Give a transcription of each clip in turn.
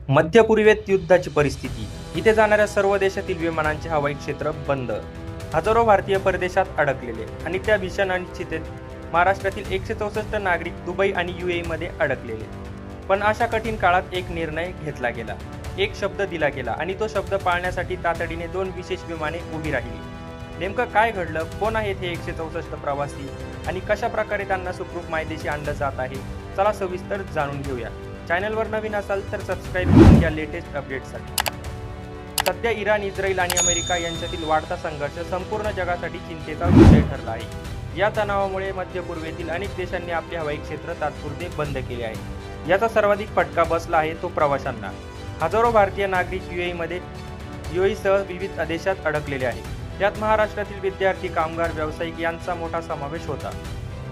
मध्य पूर्वेत युद्धाची परिस्थिती. इथे जाणाऱ्या सर्व देशातील विमानांचे हवाई क्षेत्र बंद. हजारो भारतीय परदेशात अडकलेले आणि त्या भीषण अनिश्चिततेत महाराष्ट्रातील 164 नागरिक दुबई आणि UAE मध्ये अडकलेले. पण अशा कठीण काळात एक निर्णय घेतला गेला, एक शब्द दिला गेला आणि तो शब्द पाळण्यासाठी तातडीने 2 विशेष विमाने उभी राहिली. नेमकं काय घडलं, कोण आहेत हे 164 प्रवासी आणि कशा प्रकारे त्यांना सुखरूप मायदेशी आणलं जात आहे, चला सविस्तर जाणून घेऊया. चॅनलवर नवीन असाल तर सबस्क्राईब करून या लेटेस्ट अपडेट्ससाठी. सध्या इराण, इस्रायल आणि अमेरिका यांच्यातील वाढता संघर्ष संपूर्ण जगासाठी चिंतेचा विषय ठरला आहे. या तणावामुळे मध्य पूर्वेतील अनेक देशांनी आपले हवाई क्षेत्र तात्पुरते बंद केले आहे. याचा सर्वाधिक फटका बसला आहे तो प्रवाशांना. हजारो भारतीय नागरिक UAE सह विविध देशात अडकलेले आहेत. यात महाराष्ट्रातील विद्यार्थी, कामगार, व्यावसायिक यांचा मोठा समावेश होता.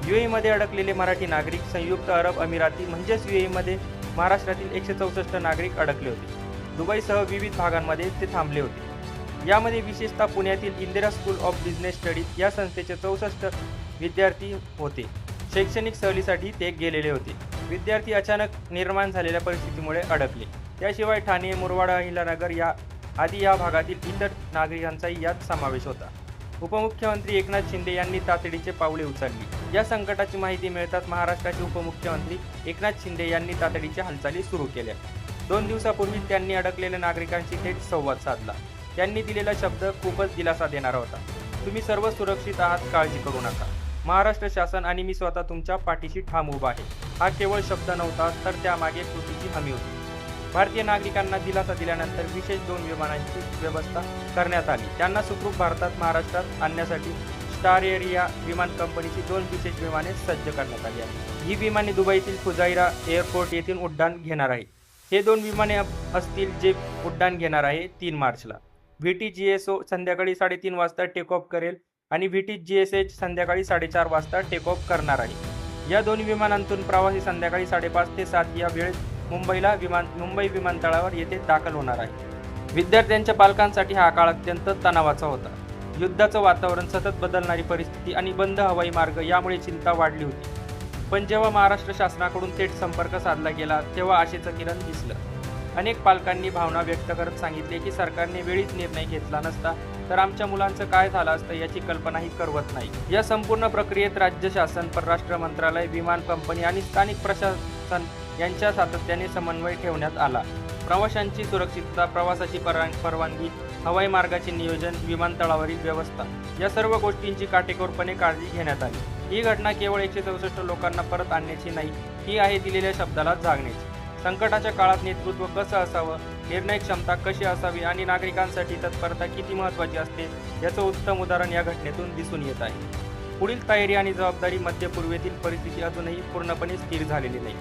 UAE मध्ये अडकलेले मराठी नागरिक, संयुक्त अरब अमिराती म्हणजेच UAE मध्ये महाराष्ट्रातील 164 नागरिक अडकले होते. दुबईसह विविध भागांमध्ये ते थांबले होते. यामध्ये विशेषतः पुण्यातील Indira school of business studies या संस्थेचे 64 विद्यार्थी होते. शैक्षणिक सहलीसाठी ते गेलेले होते. विद्यार्थी अचानक निर्माण झालेल्या परिस्थितीमुळे अडकले. त्याशिवाय ठाणे, मुरबाड, अहिल्यानगर या भागातील इतर नागरिकांचाही यात समावेश होता. उपमुख्यमंत्री एकनाथ शिंदे यांनी तातडीचे पावले उचलली. या संकटाची माहिती मिळताच महाराष्ट्राचे उपमुख्यमंत्री एकनाथ शिंदे यांनी तातडीच्या हालचाली सुरू केल्या. 2 दिवसापूर्वी त्यांनी अडकलेल्या नागरिकांशी थेट संवाद साधला. त्यांनी दिलेला शब्द खूपच दिलासा देणारा होता. तुम्ही सर्व सुरक्षित आहात, काळजी करू नका. महाराष्ट्र शासन आणि मी स्वतः तुमच्या पाठीशी ठाम उभा आहे. हा केवळ शब्द नव्हता, तर त्यामागे कृतीची हमी होती. भारतीय नागरिकांना दिलासा दिल्यानंतर विशेष 2 विमानांची व्यवस्था करण्यात आली. त्यांना सुखरूप महाराष्ट्रात आणण्यासाठी स्टार एअर या विमान कंपनीची 2 विशेष विमाने सज्ज करण्यात आली आहेत. ही विमाने दुबईतील फुजायरा एअरपोर्ट येथून उड्डाण घेणार आहे. हे 2 विमाने असतील जे उड्डाण घेणार आहे 3 मार्चला. VTGSO संध्याकाळी 3:30 वाजता टेक ऑफ करेल आणि VTGSH संध्याकाळी 4:30 वाजता टेक ऑफ करणार आहे. या 2 विमानांतून प्रवासी संध्याकाळी 5:30 ते 7 या वेळेत मुंबई विमानतळावर येथे दाखल होणार आहे. विद्यार्थ्यांच्या पालकांसाठी हा काळ अत्यंत तणावाचा होता. युद्धाचं वातावरण, सतत बदलणारी परिस्थिती आणि बंद हवाई मार्ग यामुळे चिंता वाढली होती. पण जेव्हा महाराष्ट्र शासनाकडून थेट संपर्क साधला गेला तेव्हा आशेचं किरण दिसलं. अनेक पालकांनी भावना व्यक्त करत सांगितले की सरकारने वेळीच निर्णय घेतला नसता तर आमच्या मुलांचं काय झालं असतं याची कल्पनाही करवत नाही. या संपूर्ण प्रक्रियेत राज्य शासन, परराष्ट्र मंत्रालय, विमान कंपनी आणि स्थानिक प्रशासन यांच्या सातत्याने समन्वय ठेवण्यात आला. प्रवाशांची सुरक्षितता, प्रवासाची परवानगी, हवाई मार्गाचे नियोजन, विमानतळावरील व्यवस्था या सर्व गोष्टींची काटेकोरपणे काळजी घेण्यात आली. ही घटना केवळ 164 लोकांना परत आणण्याची नाही, ही आहे दिलेल्या शब्दाला जागण्याची. संकटाच्या काळात नेतृत्व कसं असावं, निर्णय क्षमता कशी असावी आणि नागरिकांसाठी तत्परता किती महत्त्वाची असते याचं उत्तम उदाहरण या घटनेतून दिसून येत आहे. पुढील तयारी आणि जबाबदारी. मध्य पूर्वेतील परिस्थिती अजूनही पूर्णपणे स्थिर झालेली नाही.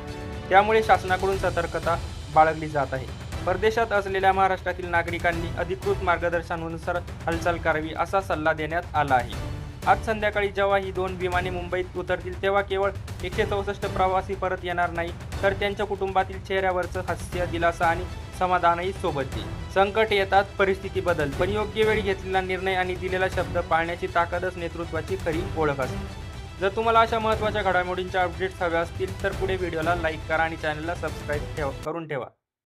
त्यामुळे शासनाकडून सतर्कता बाळगली जात आहे. परदेशात असलेल्या महाराष्ट्रातील नागरिकांनी अधिकृत मार्गदर्शनानुसार हालचाल करावी असा सल्ला देण्यात आला आहे. आज संध्याकाळी जेव्हा ही 2 विमाने मुंबईत उतरतील तेव्हा केवळ 164 प्रवासी परत येणार नाही, तर त्यांच्या कुटुंबातील चेहऱ्यावरचं हास्य, दिलासा आणि समाधानही सोबत येईल. संकट येतात, परिस्थिती बदलते, पण योग्य वेळी घेतलेला निर्णय आणि दिलेला शब्द पाळण्याची ताकदच नेतृत्वाची खरी ओळख असते. जर तुम्हाला अशा महत्त्वाच्या घडामोडींच्या अपडेट्स हव्या असतील तर पुढे व्हिडिओला लाईक करा आणि चॅनलला सबस्क्राईब करून ठेवा.